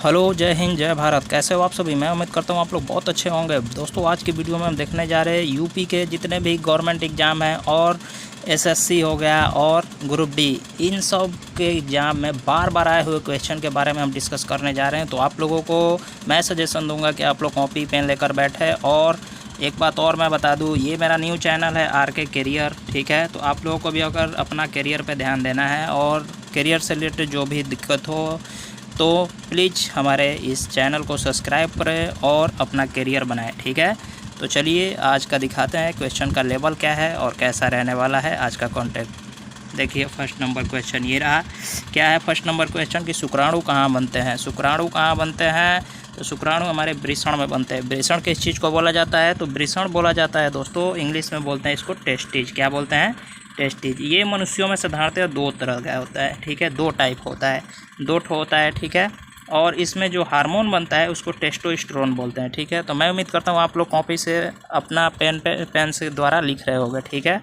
Hello, जय हिंद, जय भारत। कैसे हो आप सभी? मैं उम्मीद करता हूँ आप लोग बहुत अच्छे होंगे। दोस्तों, आज की वीडियो में हम देखने जा रहे हैं यूपी के जितने भी गवर्नमेंट एग्ज़ाम हैं और एसएससी हो गया और ग्रुप डी, इन सब के एग्ज़ाम में बार बार आए हुए क्वेश्चन के बारे में हम डिस्कस करने जा रहे हैं। तो आप लोगों को मैं सजेशन दूंगा कि आप लोग कॉपी पेन लेकर बैठे। और एक बात और मैं बता दूं, ये मेरा न्यू चैनल है आरके करियर, ठीक है। तो आप लोगों को भी अगर अपना करियर पे ध्यान देना है और करियर से रिलेटेड जो भी दिक्कत हो तो प्लीज़ हमारे इस चैनल को सब्सक्राइब करें और अपना करियर बनाएं, ठीक है। तो चलिए आज का दिखाते हैं क्वेश्चन का लेवल क्या है और कैसा रहने वाला है आज का कंटेंट। देखिए फर्स्ट नंबर क्वेश्चन ये रहा। क्या है फर्स्ट नंबर क्वेश्चन कि शुक्राणु कहाँ बनते हैं? शुक्राणु कहाँ बनते हैं? तो शुक्राणु हमारे वृषण में बनते हैं। वृषण किस चीज़ को बोला जाता है? तो वृषण बोला जाता है दोस्तों, इंग्लिश में बोलते हैं इसको टेस्टिज। क्या बोलते हैं? टेस्टिज। ये मनुष्यों में साधारणतः दो तरह का होता है, ठीक है, दो टाइप होता है, दो ठो होता है, ठीक है। और इसमें जो हार्मोन बनता है उसको टेस्टोस्टेरोन बोलते हैं, ठीक है। तो मैं उम्मीद करता हूँ आप लोग कॉपी से अपना पेन से द्वारा लिख रहे होंगे, ठीक है।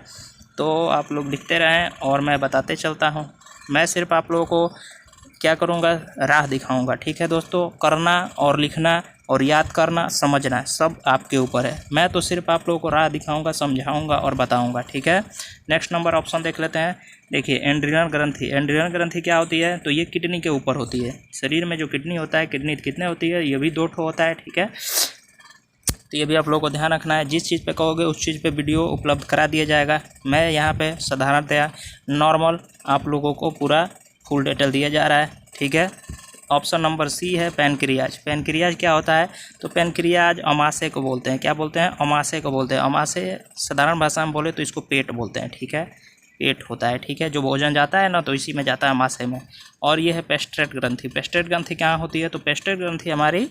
तो आप लोग लिखते रहें और मैं बताते चलता हूँ। मैं सिर्फ आप लोगों को क्या करूँगा, राह दिखाऊँगा, ठीक है दोस्तों। करना और लिखना और याद करना, समझना सब आपके ऊपर है। मैं तो सिर्फ आप लोगों को राह दिखाऊंगा, समझाऊंगा और बताऊंगा, ठीक है। नेक्स्ट नंबर ऑप्शन देख लेते हैं। देखिए एंड्रिनल ग्रंथि। एंड्रिनल ग्रंथि क्या होती है? तो ये किडनी के ऊपर होती है। शरीर में जो किडनी होता है, किडनी कितने होती है? ये भी दो ठो होता है, ठीक है। तो ये भी आप लोगों को ध्यान रखना है। जिस चीज़ पे कहोगे उस चीज़ पे वीडियो उपलब्ध करा दिया जाएगा। मैं यहाँ पे साधारणतया नॉर्मल आप लोगों को पूरा फुल डिटेल दिया जा रहा है, ठीक है। ऑप्शन नंबर सी है पैनक्रियाज। पैनक्रियाज क्या होता है? तो पैनक्रियाज अमाशय को बोलते हैं। क्या बोलते हैं? अमाशय को बोलते हैं। अमाशय साधारण भाषा में बोले तो इसको पेट बोलते हैं, ठीक है। पेट होता है, ठीक है। जो भोजन जाता है ना तो इसी में जाता है, अमाशय में। और ये है पेस्ट्रेट ग्रंथि। पेस्ट्रेट ग्रंथि क्या होती है? तो पेस्ट्रेट ग्रंथि हमारी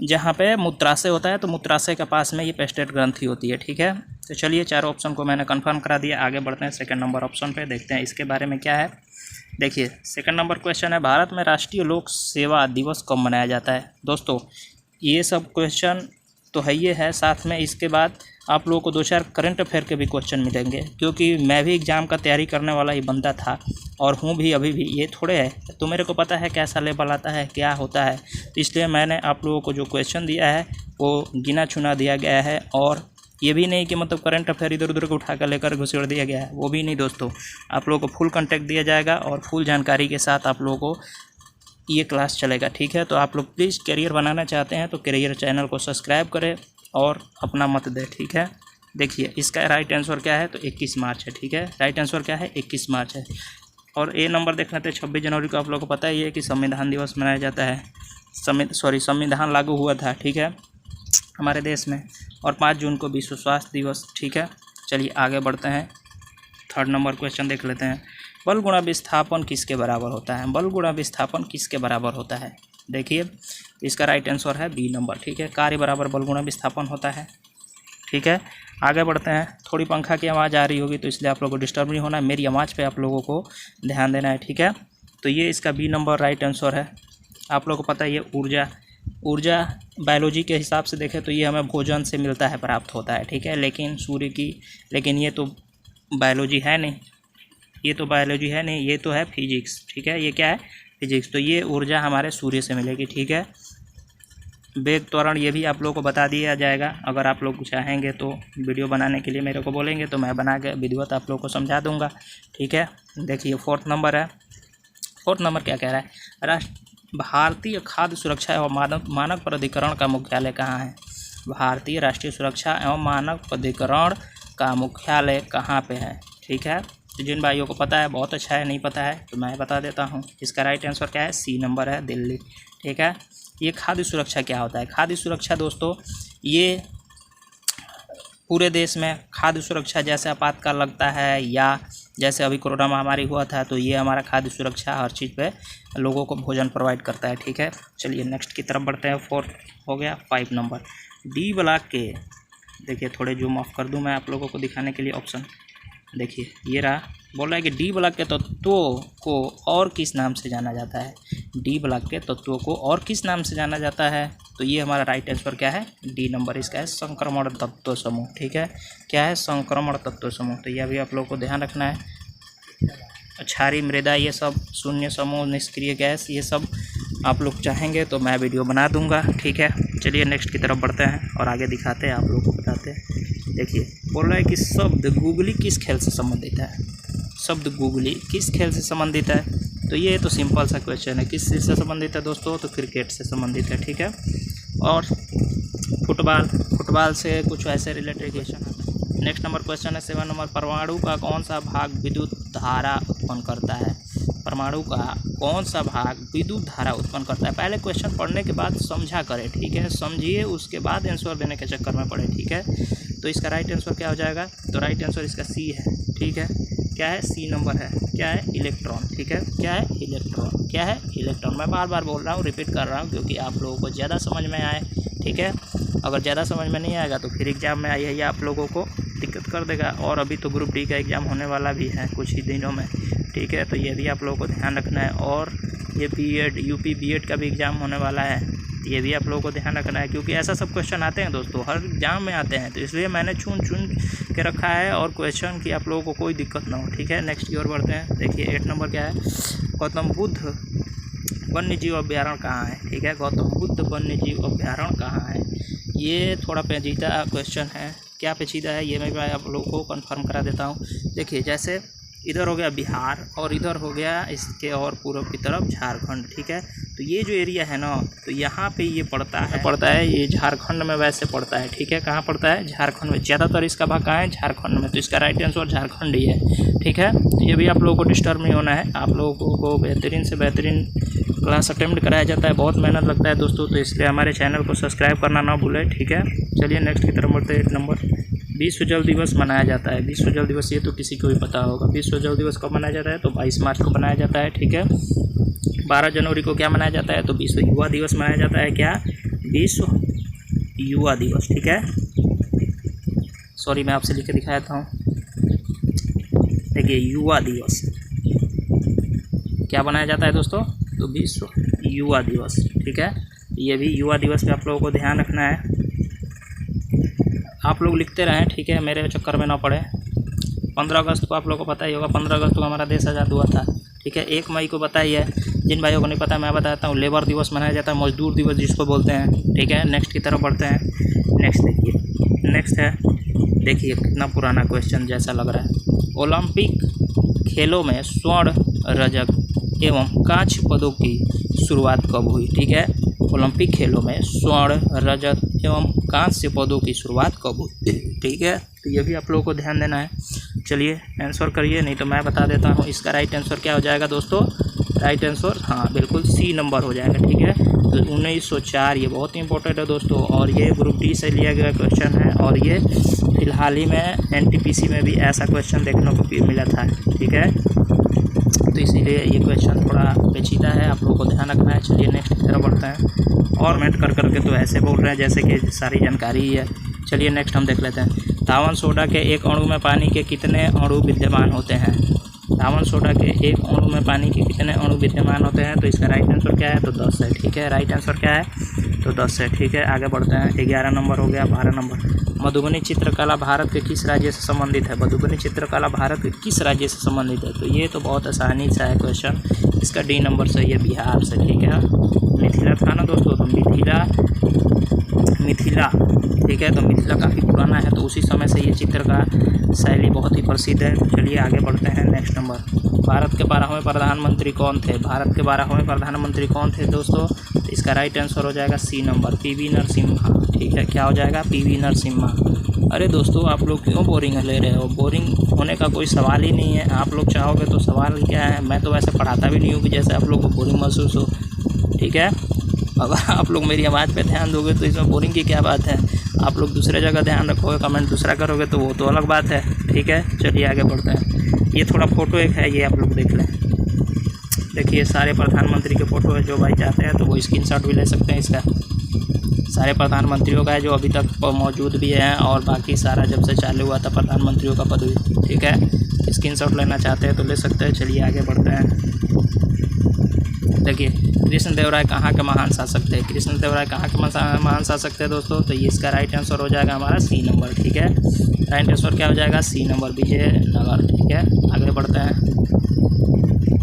जहाँ पे मूत्राशय होता है तो मूत्राशय के पास में ये पेस्ट्रेट ग्रंथि होती है, ठीक है। तो चलिए चारों ऑप्शन को मैंने कन्फर्म करा दिया। आगे बढ़ते हैं सेकेंड नंबर ऑप्शन पे, देखते हैं इसके बारे में क्या है। देखिए सेकंड नंबर क्वेश्चन है, भारत में राष्ट्रीय लोक सेवा दिवस कब मनाया जाता है? दोस्तों ये सब क्वेश्चन तो है ये है, साथ में इसके बाद आप लोगों को दो चार करंट अफेयर के भी क्वेश्चन मिलेंगे, क्योंकि मैं भी एग्ज़ाम का तैयारी करने वाला ही बंदा था और हूँ भी अभी भी। ये थोड़े है तो मेरे को पता है कैसा लेवल आता है, क्या होता है। तो इसलिए मैंने आप लोगों को जो क्वेश्चन दिया है वो गिना चुना दिया गया है। और ये भी नहीं कि मतलब करंट अफेयर इधर उधर को उठा कर लेकर घुसेड़ दिया गया है, वो भी नहीं दोस्तों। आप लोगों को फुल कंटेक्ट दिया जाएगा और फुल जानकारी के साथ आप लोगों को ये क्लास चलेगा, ठीक है। तो आप लोग प्लीज़ करियर बनाना चाहते हैं तो करियर चैनल को सब्सक्राइब करें और अपना मत दें, ठीक है। देखिए इसका राइट आंसर क्या है? तो 21 मार्च है, ठीक है। राइट आंसर क्या है? 21 मार्च है। और ए नंबर देख लेते हैं। 26 जनवरी को आप लोगों को पता ही है कि संविधान दिवस मनाया जाता है। संविधान लागू हुआ था, ठीक है, हमारे देश में। और 5 जून को विश्व स्वास्थ्य दिवस, ठीक है। चलिए आगे बढ़ते हैं। थर्ड नंबर क्वेश्चन देख लेते हैं। बल गुणा विस्थापन किसके बराबर होता है? बल गुणा विस्थापन किसके बराबर होता है? देखिए इसका राइट आंसर है बी नंबर, ठीक है। कार्य बराबर बल गुणा विस्थापन होता है, ठीक है। आगे बढ़ते हैं। थोड़ी पंखा की आवाज़ आ रही होगी तो इसलिए आप लोगों को डिस्टर्ब नहीं होना है, मेरी आवाज़ पे आप लोगों को ध्यान देना है, ठीक है। तो ये इसका बी नंबर राइट आंसर है। आप लोगों को पता है ये ऊर्जा बायोलॉजी के हिसाब से देखें तो ये हमें भोजन से मिलता है, प्राप्त होता है, ठीक है। लेकिन ये तो बायोलॉजी है नहीं, ये तो है फिजिक्स, ठीक है। ये क्या है? फिजिक्स। तो ये ऊर्जा हमारे सूर्य से मिलेगी, ठीक है। वेग त्वरण ये भी आप लोगों को बता दिया जाएगा। अगर आप लोग चाहेंगे तो वीडियो बनाने के लिए मेरे को बोलेंगे तो मैं बना के विधिवत आप लोगों को समझा दूंगा, ठीक है। देखिए फोर्थ नंबर है। फोर्थ नंबर क्या कह रहा है? भारतीय खाद्य सुरक्षा एवं मानक प्राधिकरण का मुख्यालय कहाँ है? भारतीय राष्ट्रीय सुरक्षा एवं मानक प्राधिकरण का मुख्यालय कहाँ पे है, ठीक है। तो जिन भाइयों को पता है बहुत अच्छा है, नहीं पता है तो मैं बता देता हूँ। इसका राइट आंसर क्या है? सी नंबर है, दिल्ली, ठीक है। ये खाद्य सुरक्षा क्या होता है? खाद्य सुरक्षा दोस्तों ये पूरे देश में खाद्य सुरक्षा, जैसे आपातकाल लगता है या जैसे अभी कोरोना महामारी हुआ था, तो ये हमारा खाद्य सुरक्षा हर चीज़ पे लोगों को भोजन प्रोवाइड करता है, ठीक है। चलिए नेक्स्ट की तरफ बढ़ते हैं। फोर्थ हो गया। 5 नंबर डी ब्लॉक के, देखिए थोड़े जूम ऑफ कर दूं मैं आप लोगों को दिखाने के लिए ऑप्शन। देखिए ये रहा, बोल रहा है कि डी ब्लॉक के तत्वों को और किस नाम से जाना जाता है? डी ब्लॉक के तत्वों को और किस नाम से जाना जाता है? तो ये हमारा राइट आंसर क्या है? डी नंबर, इसका है संक्रमण तत्व समूह, ठीक है। क्या है? संक्रमण तत्व समूह। तो यह भी आप लोगों को ध्यान रखना है। क्षारीय मृदा, ये सब शून्य समूह, निष्क्रिय गैस, ये सब आप लोग चाहेंगे तो मैं वीडियो बना दूंगा, ठीक है। चलिए नेक्स्ट की तरफ बढ़ते हैं और आगे दिखाते हैं, आप लोगों को बताते हैं। देखिए बोल रहा है कि शब्द गूगली किस खेल से संबंधित है। शब्द गूगली किस खेल से संबंधित है, तो ये तो सिंपल सा क्वेश्चन है। किस चीज़ से संबंधित है दोस्तों, तो क्रिकेट से संबंधित है, ठीक है। और फुटबॉल से कुछ ऐसे रिलेटेड क्वेश्चन आता है। नेक्स्ट नंबर क्वेश्चन है 7 नंबर, परमाणु का कौन सा भाग विद्युत धारा उत्पन्न करता है। परमाणु का कौन सा भाग विद्युत धारा उत्पन्न करता है। पहले क्वेश्चन पढ़ने के बाद समझा करें, ठीक है, समझिए, उसके बाद आंसर देने के चक्कर में पड़े, ठीक है। तो इसका राइट आंसर क्या हो जाएगा, तो राइट आंसर इसका सी है, ठीक है। क्या है, सी नंबर है, क्या है, इलेक्ट्रॉन, ठीक है। क्या है, इलेक्ट्रॉन, क्या है, इलेक्ट्रॉन। मैं बार बार बोल रहा हूँ, रिपीट कर रहा हूँ क्योंकि आप लोगों को ज़्यादा समझ में आए, ठीक है। अगर ज़्यादा समझ में नहीं आएगा तो फिर एग्ज़ाम में आई है आप लोगों को दिक्कत कर देगा। और अभी तो ग्रुप डी का एग्ज़ाम होने वाला भी है कुछ ही दिनों में, ठीक है। तो ये भी आप लोगों को ध्यान रखना है। और ये बीएड यूपी बीएड का भी एग्ज़ाम होने वाला है, ये भी आप लोगों को ध्यान रखना है क्योंकि ऐसा सब क्वेश्चन आते हैं दोस्तों, हर एग्जाम में आते हैं, तो इसलिए मैंने चुन के रखा है और क्वेश्चन की आप लोगों को कोई दिक्कत ना हो, ठीक है। नेक्स्ट की ओर बढ़ते हैं। देखिए 8 नंबर क्या है, गौतम बुद्ध वन्य जीव अभ्यारण्य कहाँ है, ठीक है। गौतम बुद्ध वन्य जीव अभ्यारण्य कहाँ है। ये थोड़ा पेचीदा क्वेश्चन है। क्या पेचीदा है ये मैं आप लोगों को कंफर्म करा देता हूँ। देखिए जैसे इधर हो गया बिहार और इधर हो गया इसके और पूर्व की तरफ झारखंड, ठीक है। तो ये जो एरिया है ना, तो यहाँ पे ये पड़ता है ये झारखंड में वैसे पड़ता है, ठीक है। कहाँ पड़ता है, झारखंड में। ज़्यादातर इसका भाग कहाँ है, झारखंड में। तो इसका राइट आंसर झारखंड ही है, ठीक है। तो ये भी आप लोगों को डिस्टर्ब नहीं होना है। आप लोगों को बेहतरीन से बेहतरीन क्लास अटेम्प्ट कराया जाता है, बहुत मेहनत लगता है दोस्तों, तो इसलिए हमारे चैनल को सब्सक्राइब करना ना भूलें, ठीक है। चलिए नेक्स्ट की तरफ बढ़ते हैं। 8 नंबर, विश्व जल दिवस मनाया जाता है। विश्व जल दिवस ये तो किसी को भी पता होगा। विश्व जल दिवस कब मनाया जाता है, तो 22 मार्च को मनाया जाता है, ठीक है। 12 जनवरी को क्या मनाया जाता है, तो विश्व युवा दिवस मनाया जाता है। क्या, विश्व युवा दिवस, ठीक है। सॉरी मैं आपसे लिख के दिखाया था। देखिए युवा दिवस क्या बनाया जाता है दोस्तों, तो विश्व युवा दिवस, ठीक है। ये भी युवा दिवस पे आप लोगों को ध्यान रखना है। आप लोग लिखते रहें, ठीक है, मेरे चक्कर में ना पड़े। 15 अगस्त को आप लोगों को पता ही होगा, 15 अगस्त को हमारा देश आज़ाद हुआ था, ठीक है। 1 मई को पता ही है, जिन भाइयों को नहीं पता मैं बताता हूँ। लेबर दिवस मनाया जाता है, मजदूर दिवस जिसको बोलते हैं, ठीक है। नेक्स्ट की तरफ बढ़ते हैं। नेक्स्ट देखिए, नेक्स्ट है, देखिए कितना पुराना क्वेश्चन जैसा लग रहा है। ओलंपिक खेलों में स्वर्ण, रजत एवं कांस्य पदों की शुरुआत कब हुई, ठीक है। ओलंपिक खेलों में स्वर्ण, रजत एवं कांस्य पदों की शुरुआत कब हुई, ठीक है। तो ये भी आप लोगों को ध्यान देना है। चलिए आंसर करिए, नहीं तो मैं बता देता हूँ। इसका राइट आंसर क्या हो जाएगा दोस्तों, राइट आंसर हाँ बिल्कुल सी नंबर हो जाएगा, ठीक है। तो 1904 ये बहुत इंपॉर्टेंट है दोस्तों, और ये ग्रुप डी से लिया गया क्वेश्चन है। और ये फिलहाल ही में एनटीपीसी में भी ऐसा क्वेश्चन देखने को मिला था, ठीक है। तो इसीलिए ये क्वेश्चन थोड़ा पेचीदा है, आप लोगों को ध्यान रखना है। चलिए नेक्स्ट की तरफ बढ़ते हैं। और मेंट कर करके तो ऐसे बोल रहे हैं जैसे कि सारी जानकारी ही है। चलिए नेक्स्ट हम देख लेते हैं। तावन सोडा के एक अणु में पानी के कितने अणु विद्यमान होते हैं। तावन सोडा के एक अणु में पानी के कितने अणु विद्यमान होते हैं, तो इसका राइट आंसर क्या है, तो 10 है, ठीक है। राइट आंसर क्या है, तो 10 है, ठीक है। आगे बढ़ते हैं। 11 नंबर हो गया। 12 नंबर, मधुबनी चित्रकला भारत के किस राज्य से संबंधित है। मधुबनी चित्रकला भारत के किस राज्य से संबंधित है, तो ये तो बहुत आसानी सा है क्वेश्चन। इसका डी नंबर से, ये बिहार से, ठीक है। मिथिला था ना दोस्तों, तो मिथिला, ठीक है। तो मिथिला काफ़ी पुराना है, तो उसी समय से ये चित्र का शैली बहुत ही प्रसिद्ध है। चलिए आगे बढ़ते हैं। नेक्स्ट नंबर, भारत के 12वें प्रधानमंत्री कौन थे। भारत के 12वें प्रधानमंत्री कौन थे दोस्तों, तो इसका राइट आंसर हो जाएगा सी नंबर, पीवी नरसिम्हा, ठीक है। क्या हो जाएगा, पीवी नरसिम्हा। अरे दोस्तों आप लोग क्यों बोरिंग ले रहे हो, बोरिंग होने का कोई सवाल ही नहीं है। आप लोग चाहोगे तो सवाल क्या है, मैं तो वैसे पढ़ाता भी नहीं हूँ कि जैसे आप लोग को बोरिंग महसूस हो, ठीक है। अगर आप लोग मेरी आवाज़ पे ध्यान दोगे तो इसमें बोरिंग की क्या बात है। आप लोग दूसरे जगह ध्यान रखोगे, कमेंट दूसरा करोगे तो वो तो अलग बात है, ठीक है। चलिए आगे बढ़ते हैं। ये थोड़ा फ़ोटो एक है, ये आप लोग देख लें। देखिए सारे प्रधानमंत्री के फ़ोटो है, जो भाई चाहते हैं तो वो स्क्रीनशॉट भी ले सकते हैं इसका। सारे प्रधानमंत्रियों का है जो अभी तक मौजूद भी हैं, और बाकी सारा जब से चालू हुआ था प्रधानमंत्रियों का पदवी, ठीक है। स्क्रीनशॉट लेना चाहते हैं तो ले सकते हैं। चलिए आगे बढ़ते हैं। देखिए कृष्णदेवराय कहाँ के महान शासक थे। कृष्णदेवराय कहाँ के महान शासक थे दोस्तों, तो ये इसका राइट आंसर हो जाएगा हमारा सी नंबर, ठीक है। राइट आंसर क्या हो जाएगा, सी नंबर, विजयनगर, ठीक है। आगे बढ़ते हैं।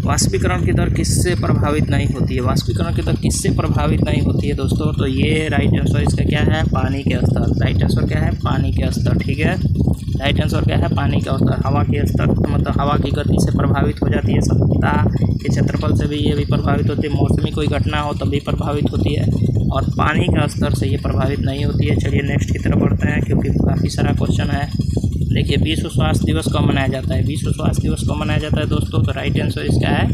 वाष्पीकरण की दर किससे प्रभावित नहीं होती है? वाष्पीकरण की दर किससे प्रभावित नहीं होती है दोस्तों? तो ये राइट आंसर इसका क्या है? पानी के स्तर। राइट आंसर क्या है? पानी के स्तर। ठीक है, राइट आंसर क्या है? पानी का स्तर। हवा के स्तर मतलब हवा की गति से प्रभावित हो जाती है, सतह के क्षेत्रफल से भी ये भी प्रभावित होती है, मौसमी कोई घटना हो तब भी प्रभावित होती है, और पानी का स्तर से ये प्रभावित नहीं होती है। चलिए नेक्स्ट की तरफ बढ़ते हैं, क्योंकि काफ़ी सारा क्वेश्चन है। देखिए, विश्व स्वास्थ्य दिवस कब मनाया जाता है? विश्व स्वास्थ्य दिवस कब मनाया जाता है दोस्तों? तो राइट आंसर इसका है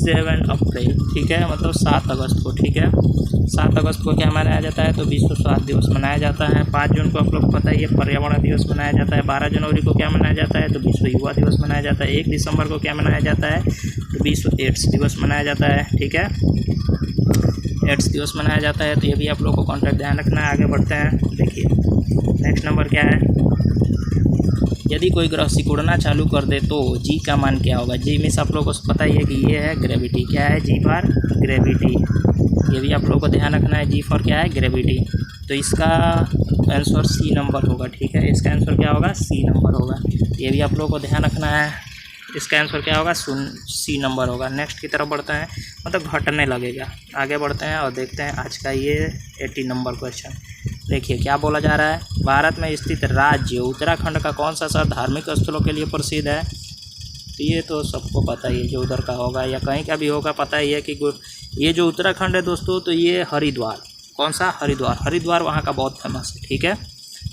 7 अप्रैल। ठीक है, मतलब 7 अगस्त को। ठीक है, 7 अगस्त को क्या मनाया जाता है? तो विश्व स्वास्थ्य दिवस मनाया जाता है। 5 जून को आप लोग को पता ही है पर्यावरण दिवस मनाया जाता है। 12 जनवरी को क्या मनाया जाता है? तो विश्व युवा दिवस मनाया जाता है। 1 दिसंबर को क्या मनाया जाता है? तो विश्व एड्स दिवस मनाया जाता है। ठीक है, एड्स दिवस मनाया जाता है। तो ये भी आप लोग को कॉन्सेप्ट ध्यान रखना है। आगे बढ़ते हैं। देखिए नेक्स्ट नंबर क्या है? यदि कोई ग्रह सिकुड़ना चालू कर दे तो जी का मान क्या होगा? जी मीन्स आप लोगों को पता ही है कि ये है ग्रेविटी। क्या है? जी फॉर ग्रेविटी। ये भी आप लोगों को ध्यान रखना है। जी फॉर क्या है? ग्रेविटी। तो इसका आंसर सी नंबर होगा। ठीक है, इसका आंसर क्या होगा? सी नंबर होगा। ये भी आप लोगों को ध्यान रखना है। इसका आंसर क्या होगा? सी नंबर होगा। नेक्स्ट की तरफ बढ़ते हैं, मतलब घटने लगेगा। आगे बढ़ते हैं और देखते हैं आज का ये 80 नंबर क्वेश्चन। देखिए क्या बोला जा रहा है? भारत में स्थित राज्य उत्तराखंड का कौन सा शहर धार्मिक स्थलों के लिए प्रसिद्ध है? तो ये तो सबको पता ही है, जो उधर का होगा या कहीं का भी होगा, पता ही है कि ये जो उत्तराखंड है दोस्तों, तो ये हरिद्वार। कौन सा? हरिद्वार। हरिद्वार वहाँ का बहुत फेमस है। ठीक है,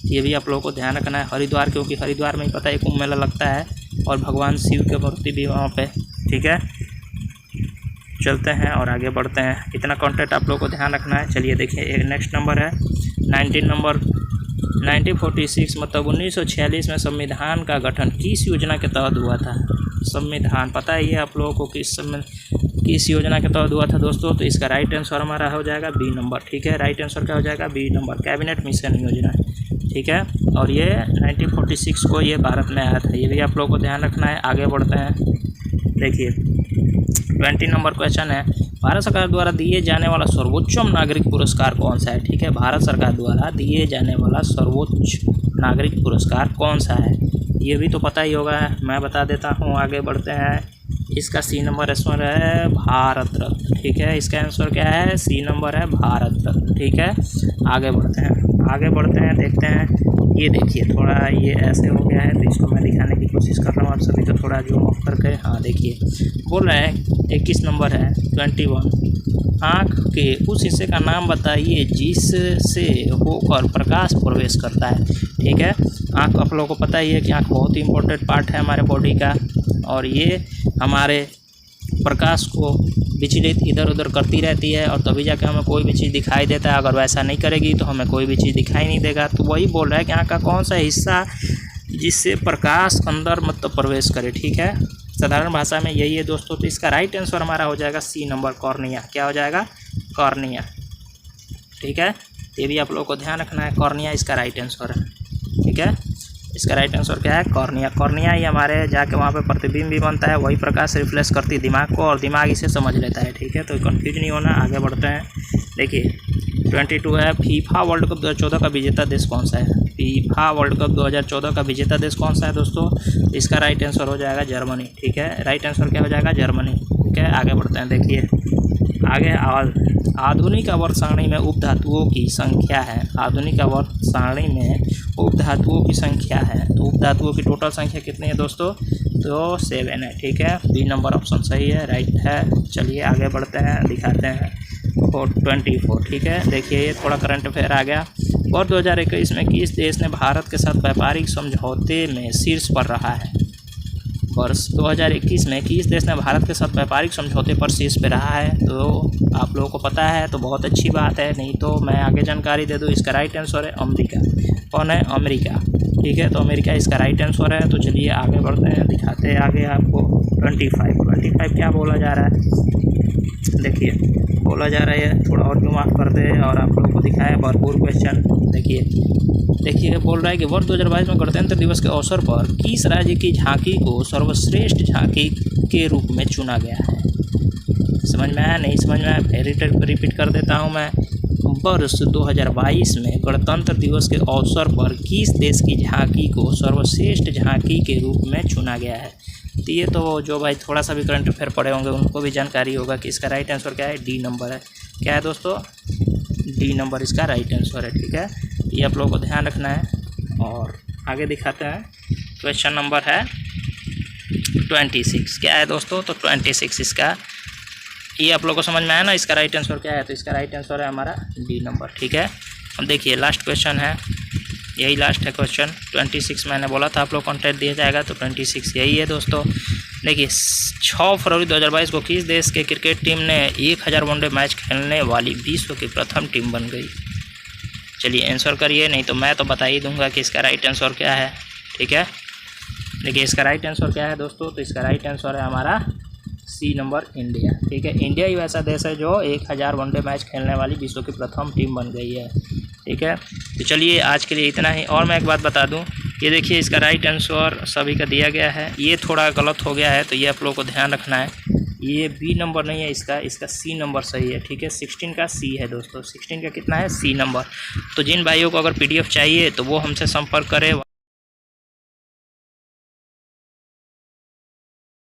ये भी आप लोगों को ध्यान रखना है। हरिद्वार, क्योंकि हरिद्वार में ही पता है कुंभ मेला लगता है और भगवान शिव की मूर्ति भी वहाँ पे। ठीक है, चलते हैं और आगे बढ़ते हैं। इतना कंटेंट आप लोगों को ध्यान रखना है। चलिए देखिए, एक नेक्स्ट नंबर है 19 नंबर। 1946 मतलब 1946 में संविधान का गठन किस योजना के तहत हुआ था? संविधान पता ही है आप लोगों को किस योजना के तहत हुआ था दोस्तों? तो इसका राइट आंसर हमारा हो जाएगा बी नंबर। ठीक है, राइट आंसर क्या हो जाएगा? बी नंबर, कैबिनेट मिशन योजना। ठीक है, और ये 1946 को ये भारत में आया था। ये भी आप लोगों को ध्यान रखना है। आगे बढ़ते हैं। देखिए 20 नंबर क्वेश्चन है, भारत सरकार द्वारा दिए जाने वाला सर्वोच्च नागरिक पुरस्कार कौन सा है? ठीक है, भारत सरकार द्वारा दिए जाने वाला सर्वोच्च नागरिक पुरस्कार कौन सा है? ये भी तो पता ही होगा, मैं बता देता हूँ। आगे बढ़ते हैं। इसका सी नंबर आंसर है भारत रत्न। ठीक है, इसका आंसर क्या है? सी नंबर है भारत रत्न। ठीक है, आगे बढ़ते हैं। आगे बढ़ते हैं, देखते हैं। ये देखिए थोड़ा ये ऐसे हो गया है, तो इसको मैं दिखाने की कोशिश कर रहा हूँ आप सभी को थोड़ा जूम ऑफ करके। हाँ देखिए, बोल रहे हैं 21 नंबर है 21। आँख के उस हिस्से का नाम बताइए जिससे होकर प्रकाश प्रवेश करता है। ठीक है, आँख आप लोगों को पता ही है कि आँख बहुत ही इंपॉर्टेंट पार्ट है हमारे बॉडी का, और ये हमारे प्रकाश को विचलित इधर उधर करती रहती है, और तभी जाके हमें कोई भी चीज़ दिखाई देता है। अगर वैसा नहीं करेगी तो हमें कोई भी चीज़ दिखाई नहीं देगा। तो वही बोल रहा है कि आँख का कौन सा हिस्सा जिससे प्रकाश अंदर मतलब प्रवेश करे। ठीक है, साधारण भाषा में यही है दोस्तों। तो इसका राइट आंसर हमारा हो जाएगा सी नंबर, कॉर्निया। क्या हो जाएगा? कॉर्निया। ठीक है, ये भी आप लोगों को ध्यान रखना है। कॉर्निया इसका राइट आंसर है। ठीक है, इसका राइट आंसर क्या है? कॉर्निया। कॉर्निया ही हमारे जाके वहाँ पे प्रतिबिंब भी बनता है, वही प्रकाश रिफ्लेक्स करती है दिमाग को, और दिमाग इसे समझ लेता है। ठीक है, तो कंफ्यूज नहीं होना। आगे बढ़ते हैं। देखिए 22 है, फीफा वर्ल्ड कप 2014 का विजेता देश कौन सा है? फीफा वर्ल्ड कप 2014 का विजेता देश कौन सा है दोस्तों? इसका राइट आंसर हो जाएगा जर्मनी। ठीक है, राइट आंसर क्या हो जाएगा? जर्मनी। ठीक है, आगे बढ़ते हैं। देखिए आगे, आधुनिक आवर्त सारणी में उपधातुओं की संख्या है। आधुनिक आवर्त सारणी में उपधातुओं की संख्या है। तो उपधातुओं की टोटल संख्या कितनी है दोस्तों? तो 7 है। ठीक है, बी नंबर ऑप्शन सही है, राइट है। चलिए आगे बढ़ते हैं, दिखाते हैं 24। ठीक है, देखिए ये थोड़ा करंट अफेयर आ गया। वर्ष 2021 में किस देश ने भारत के साथ व्यापारिक समझौते में शीर्ष पर रहा है? वर्ष 2021 में किस देश ने भारत के साथ व्यापारिक समझौते पर शीर्ष पे रहा है? तो आप लोगों को पता है तो बहुत अच्छी बात है, नहीं तो मैं आगे जानकारी दे दूँ। इसका राइट आंसर है अमेरिका। कौन है? अमेरिका। ठीक है, तो अमेरिका इसका राइट आंसर है। तो चलिए आगे बढ़ते हैं, दिखाते हैं आगे आपको 25 क्या बोला जा रहा है। देखिए बोला जा रहा है, थोड़ा और क्यों माफ़ कर दे और आप लोगों को दिखाया भरपूर क्वेश्चन। देखिए बोल रहा है कि वर्ष 2022 में गणतंत्र दिवस के अवसर पर किस राज्य की झांकी को सर्वश्रेष्ठ झांकी के रूप में चुना गया है? समझ में आया? नहीं समझ में आया? फिर रिपीट कर देता हूँ मैं। वर्ष 2022 में गणतंत्र दिवस के अवसर पर किस देश की झांकी को सर्वश्रेष्ठ झांकी के रूप में चुना गया है? तो ये तो जो भाई थोड़ा सा भी करंट अफेयर पढ़े होंगे उनको भी जानकारी होगा कि इसका राइट आंसर क्या है, डी नंबर है। क्या है दोस्तों, डी नंबर इसका राइट आंसर है। ठीक है, ये आप लोगों को ध्यान रखना है। और आगे दिखाते हैं, क्वेश्चन नंबर है 26। क्या है दोस्तों, तो 26 इसका, ये आप लोगों को समझ में आया ना इसका राइट आंसर क्या है, तो इसका राइट आंसर है हमारा डी नंबर। ठीक है, अब देखिए लास्ट क्वेश्चन है, यही लास्ट है क्वेश्चन 26। मैंने बोला था आप लोग कॉन्टेक्ट दिया जाएगा, तो 26 यही है दोस्तों। देखिए 6 फरवरी 2022 को किस देश के क्रिकेट टीम ने 1000 वनडे मैच खेलने वाली विश्व की प्रथम टीम बन गई। चलिए आंसर करिए, नहीं तो मैं तो बता ही दूंगा कि इसका राइट आंसर क्या है। ठीक है, देखिए इसका राइट आंसर क्या है दोस्तों, तो इसका राइट आंसर है हमारा सी नंबर, इंडिया। ठीक है, इंडिया ही ऐसा देश है जो 1000 वनडे मैच खेलने वाली विश्व की प्रथम टीम बन गई है। ठीक है, तो चलिए आज के लिए इतना ही। और मैं एक बात बता दूं, ये देखिए इसका राइट आंसर सभी का दिया गया है, ये थोड़ा गलत हो गया है, तो ये आप लोगों को ध्यान रखना है। ये बी नंबर नहीं है इसका सी नंबर सही है। ठीक है, 16 का सी है दोस्तों, 16 का कितना है, सी नंबर। तो जिन भाइयों को अगर PDF चाहिए तो वो हमसे संपर्क करें।